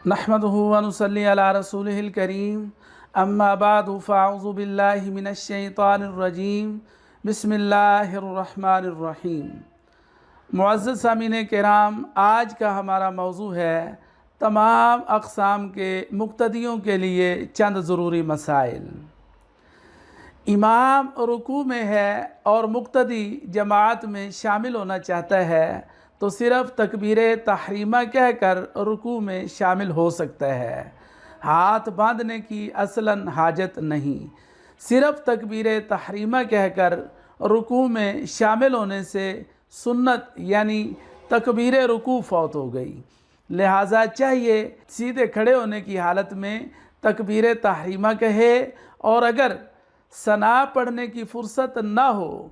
نحمدہ و نصلی علی رسولہ الکریم اما بعد فاعوذ باللہ من الشیطان الرجیم بسم اللہ الرحمن الرحیم۔ معزز سامعین کرام، آج کا ہمارا موضوع ہے تمام اقسام کے مقتدیوں کے لیے چند ضروری مسائل۔ امام رکوع میں ہے اور مقتدی جماعت میں شامل ہونا چاہتا ہے تو صرف تکبیر تحریمہ کہہ کر رکوع میں شامل ہو سکتا ہے، ہاتھ باندھنے کی اصلاً حاجت نہیں۔ صرف تکبیر تحریمہ کہہ کر رکوع میں شامل ہونے سے سنت یعنی تکبیر رکوع فوت ہو گئی، لہٰذا چاہیے سیدھے کھڑے ہونے کی حالت میں تکبیر تحریمہ کہے، اور اگر ثنا پڑھنے کی فرصت نہ ہو،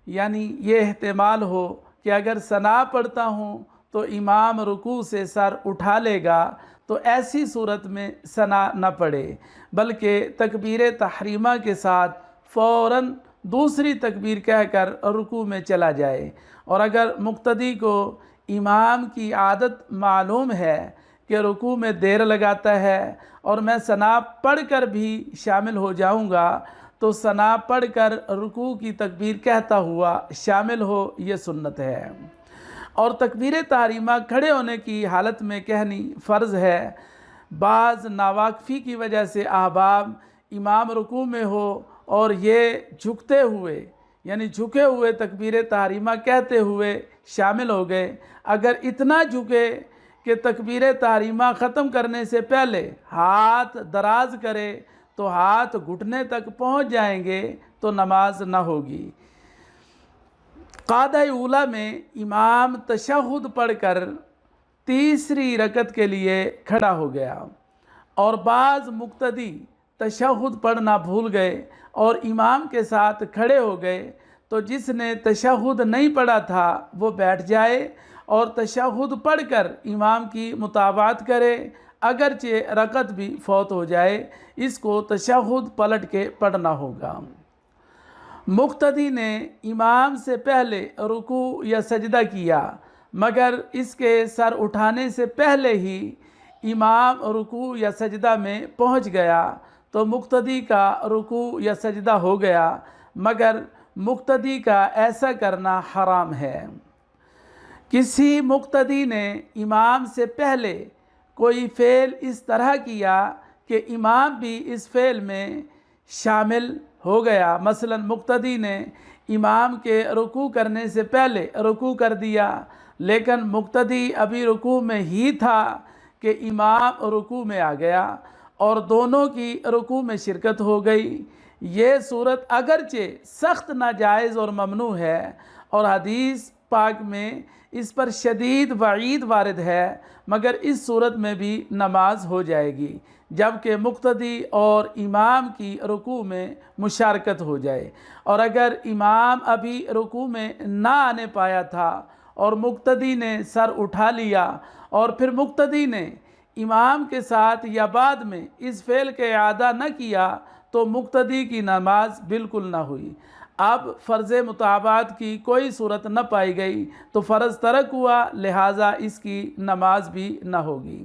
یعنی یہ احتمال ہو کہ اگر ثنا پڑھتا ہوں تو امام رکوع سے سر اٹھا لے گا، تو ایسی صورت میں ثنا نہ پڑھے بلکہ تکبیر تحریمہ کے ساتھ فوراً دوسری تکبیر کہہ کر رکوع میں چلا جائے۔ اور اگر مقتدی کو امام کی عادت معلوم ہے کہ رکوع میں دیر لگاتا ہے اور میں ثنا پڑھ کر بھی شامل ہو جاؤں گا، تو ثنا پڑھ کر رکوع کی تکبیر کہتا ہوا شامل ہو، یہ سنت ہے۔ اور تکبیر تحریمہ کھڑے ہونے کی حالت میں کہنی فرض ہے۔ بعض ناواقفی کی وجہ سے احباب امام رکوع میں ہو اور یہ جھکتے ہوئے یعنی جھکے ہوئے تکبیر تحریمہ کہتے ہوئے شامل ہو گئے۔ اگر اتنا جھکے کہ تکبیر تحریمہ ختم کرنے سے پہلے ہاتھ دراز کرے تو ہاتھ گھٹنے تک پہنچ جائیں گے تو نماز نہ ہوگی۔ قعدہ اولیٰ میں امام تشہد پڑھ کر تیسری رکعت کے لیے کھڑا ہو گیا اور بعض مقتدی تشہد پڑھنا بھول گئے اور امام کے ساتھ کھڑے ہو گئے، تو جس نے تشہد نہیں پڑھا تھا وہ بیٹھ جائے اور تشہد پڑھ کر امام کی متابعت کرے، اگرچہ رکعت بھی فوت ہو جائے، اس کو تشہد پلٹ کے پڑھنا ہوگا۔ مقتدی نے امام سے پہلے رکوع یا سجدہ کیا، مگر اس کے سر اٹھانے سے پہلے ہی امام رکوع یا سجدہ میں پہنچ گیا تو مقتدی کا رکوع یا سجدہ ہو گیا، مگر مقتدی کا ایسا کرنا حرام ہے۔ کسی مقتدی نے امام سے پہلے کوئی فعل اس طرح کیا کہ امام بھی اس فعل میں شامل ہو گیا، مثلا مقتدی نے امام کے رکوع کرنے سے پہلے رکوع کر دیا، لیکن مقتدی ابھی رکوع میں ہی تھا کہ امام رکوع میں آ گیا اور دونوں کی رکوع میں شرکت ہو گئی۔ یہ صورت اگرچہ سخت ناجائز اور ممنوع ہے اور حدیث پاک میں اس پر شدید وعید وارد ہے، مگر اس صورت میں بھی نماز ہو جائے گی جبکہ مقتدی اور امام کی رکوع میں مشارکت ہو جائے۔ اور اگر امام ابھی رکوع میں نہ آنے پایا تھا اور مقتدی نے سر اٹھا لیا اور پھر مقتدی نے امام کے ساتھ یا بعد میں اس فعل کے اعادہ نہ کیا تو مقتدی کی نماز بالکل نہ ہوئی۔ اب فرض متابعت کی کوئی صورت نہ پائی گئی تو فرض ترک ہوا، لہٰذا اس کی نماز بھی نہ ہوگی۔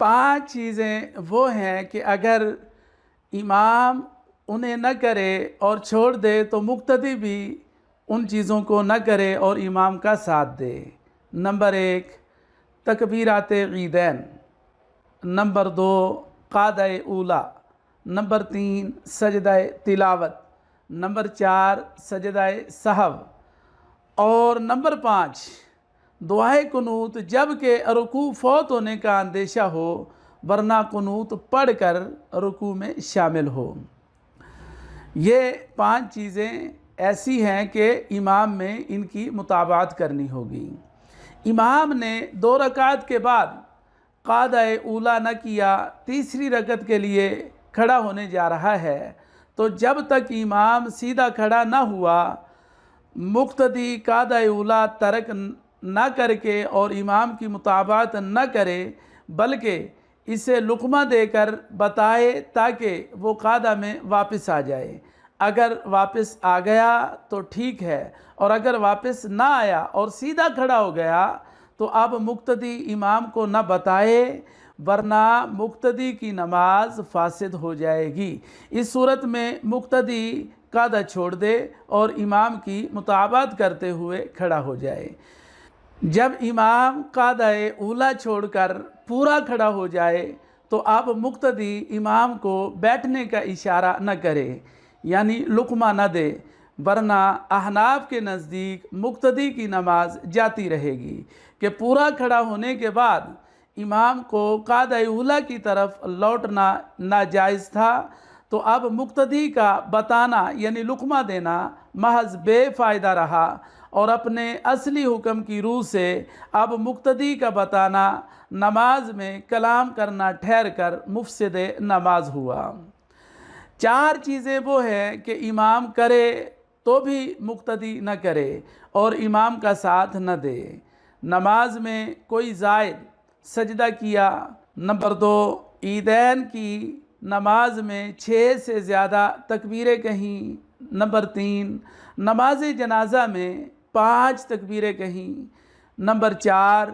5 چیزیں وہ ہیں کہ اگر امام انہیں نہ کرے اور چھوڑ دے تو مقتدی بھی ان چیزوں کو نہ کرے اور امام کا ساتھ دے۔ نمبر 1 تکبیرات عیدین، نمبر 2 قعدہ اولیٰ، نمبر 3 سجدہ تلاوت، نمبر 4 سجدہ سہو، اور نمبر 5 دعائے قنوت جب کہ رکوع فوت ہونے کا اندیشہ ہو، ورنہ قنوت پڑھ کر رکوع میں شامل ہو۔ یہ 5 چیزیں ایسی ہیں کہ امام میں ان کی متابعت کرنی ہوگی۔ امام نے 2 رکعت کے بعد قعدہ اولیٰ نہ کیا، تیسری رکعت کے لیے کھڑا ہونے جا رہا ہے، تو جب تک امام سیدھا کھڑا نہ ہوا، مقتدی قعدہ اولیٰ ترک نہ کر کے اور امام کی متابعت نہ کرے بلکہ اسے لقمہ دے کر بتائے تاکہ وہ قعدہ میں واپس آ جائے۔ اگر واپس آ گیا تو ٹھیک ہے، اور اگر واپس نہ آیا اور سیدھا کھڑا ہو گیا تو اب مقتدی امام کو نہ بتائے ورنہ مقتدی کی نماز فاسد ہو جائے گی۔ اس صورت میں مقتدی قاعدہ چھوڑ دے اور امام کی مطابقت کرتے ہوئے کھڑا ہو جائے۔ جب امام قاعدہ اولا چھوڑ کر پورا کھڑا ہو جائے تو اب مقتدی امام کو بیٹھنے کا اشارہ نہ کرے، یعنی لقمہ نہ دے، ورنہ احناف کے نزدیک مقتدی کی نماز جاتی رہے گی کہ پورا کھڑا ہونے کے بعد امام کو قاعدہ اولا کی طرف لوٹنا ناجائز تھا، تو اب مقتدی کا بتانا یعنی لقمہ دینا محض بے فائدہ رہا، اور اپنے اصلی حکم کی روح سے اب مقتدی کا بتانا نماز میں کلام کرنا ٹھہر کر مفسد نماز ہوا۔ 4 چیزیں وہ ہیں کہ امام کرے تو بھی مقتدی نہ کرے اور امام کا ساتھ نہ دے۔ نماز میں کوئی زائد سجدہ کیا۔ نمبر 2، عیدین کی نماز میں 6 سے زیادہ تکبیریں کہیں۔ نمبر 3، نماز جنازہ میں 5 تکبیریں کہیں۔ نمبر 4،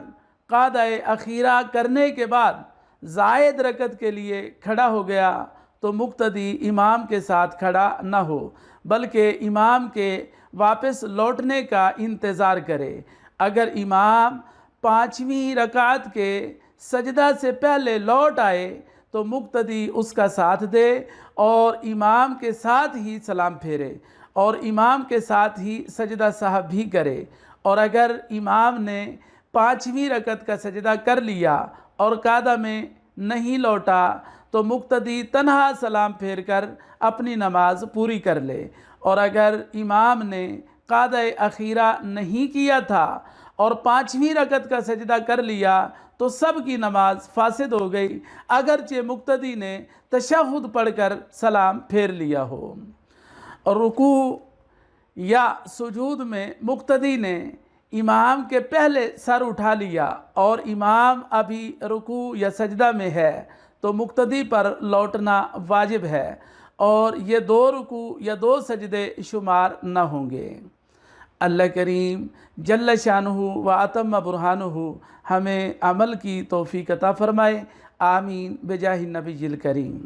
قاعدہ اخیرہ کرنے کے بعد زائد رکعت کے لیے کھڑا ہو گیا تو مقتدی امام کے ساتھ کھڑا نہ ہو بلکہ امام کے واپس لوٹنے کا انتظار کرے۔ اگر امام 5ویں رکعت کے سجدہ سے پہلے لوٹ آئے تو مقتدی اس کا ساتھ دے اور امام کے ساتھ ہی سلام پھیرے اور امام کے ساتھ ہی سجدہ سہو بھی کرے، اور اگر امام نے 5ویں رکعت کا سجدہ کر لیا اور قاعدہ میں نہیں لوٹا تو مقتدی تنہا سلام پھیر کر اپنی نماز پوری کر لے، اور اگر امام نے قاعدہ اخیرہ نہیں کیا تھا اور 5ویں رکعت کا سجدہ کر لیا تو سب کی نماز فاسد ہو گئی، اگرچہ مقتدی نے تشہد پڑھ کر سلام پھیر لیا ہو۔ اور رکوع یا سجود میں مقتدی نے امام کے پہلے سر اٹھا لیا اور امام ابھی رکوع یا سجدہ میں ہے تو مقتدی پر لوٹنا واجب ہے، اور یہ 2 رکوع یا 2 سجدے شمار نہ ہوں گے۔ اللہ کریم جل شانہ و اتم برہانہ ہمیں عمل کی توفیق عطا فرمائے، آمین بجاہ النبی الکریم۔